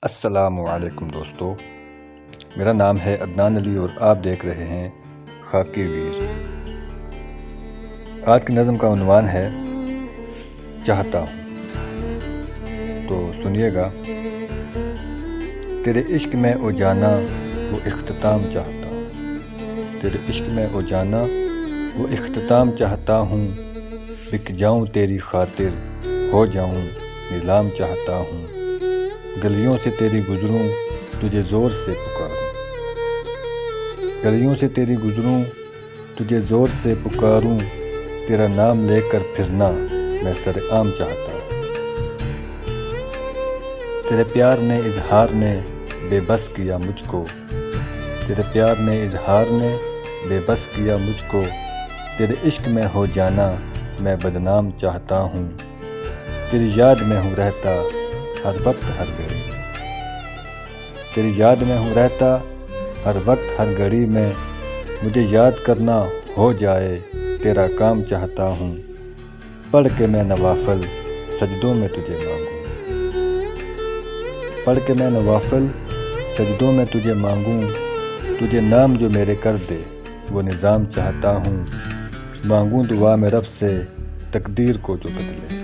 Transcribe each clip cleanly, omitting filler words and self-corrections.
السلام علیکم دوستو، میرا نام ہے عدنان علی اور آپ دیکھ رہے ہیں خاکی ویر۔ آج کی نظم کا عنوان ہے چاہتا ہوں، تو سنیے گا۔ تیرے عشق میں او جانا وہ اختتام چاہتا ہوں، تیرے عشق میں او جانا وہ اختتام چاہتا ہوں، بک جاؤں تیری خاطر ہو جاؤں نیلام چاہتا ہوں، گلیوں سے تیری گزروں تجھے زور سے پکاروں، گلیوں سے تیری گزروں تجھے زور سے پکاروں، تیرا نام لے کر پھرنا میں سر عام چاہتا ہوں، تیرے پیار نے اظہار نے بے بس کیا مجھ کو، تیرے پیار نے اظہار نے بے بس کیا مجھ کو، تیرے عشق میں ہو جانا میں بدنام چاہتا ہوں، تیری یاد میں ہوں رہتا ہر وقت ہر گھڑی میں، تیری یاد میں ہوں رہتا ہر وقت ہر گھڑی میں، مجھے یاد کرنا ہو جائے تیرا کام چاہتا ہوں، پڑھ کے میں نوافل سجدوں میں تجھے مانگوں، پڑھ کے میں نوافل سجدوں میں تجھے مانگوں، تجھے نام جو میرے کر دے وہ نظام چاہتا ہوں، مانگوں دعا میں رب سے تقدیر کو جو بدلے،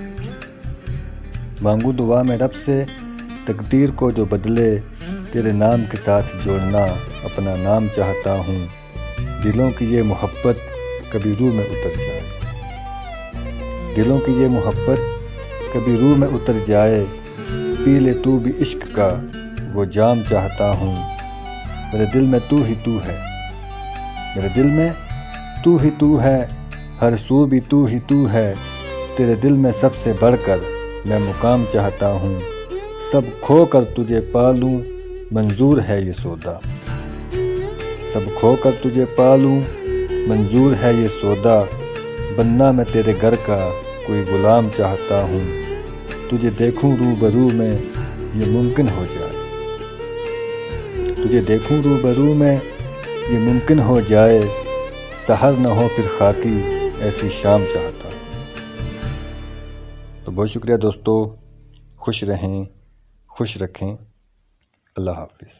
مانگوں دعا میں رب سے تقدیر کو جو بدلے، تیرے نام کے ساتھ جوڑنا اپنا نام چاہتا ہوں، دلوں کی یہ محبت کبھی روح میں اتر جائے، دلوں کی یہ محبت کبھی روح میں اتر جائے، پی لے تو بھی عشق کا وہ جام چاہتا ہوں، میرے دل میں تو ہی تو ہے، میرے دل میں تو ہی تو ہے، ہر سو بھی تو ہی تو ہے، تیرے دل میں سب سے بڑھ کر میں مقام چاہتا ہوں، سب کھو کر تجھے پالوں منظور ہے یہ سودا، سب کھو کر تجھے پالوں منظور ہے یہ سودا، بننا میں تیرے گھر کا کوئی غلام چاہتا ہوں، تجھے دیکھوں روبرو میں یہ ممکن ہو جائے، تجھے دیکھوں روبرو میں یہ ممکن ہو جائے، سحر نہ ہو پھر خاکی ایسی شام چاہتا ہوں۔ تو بہت شکریہ دوستو، خوش رہیں، خوش رکھیں، اللہ حافظ۔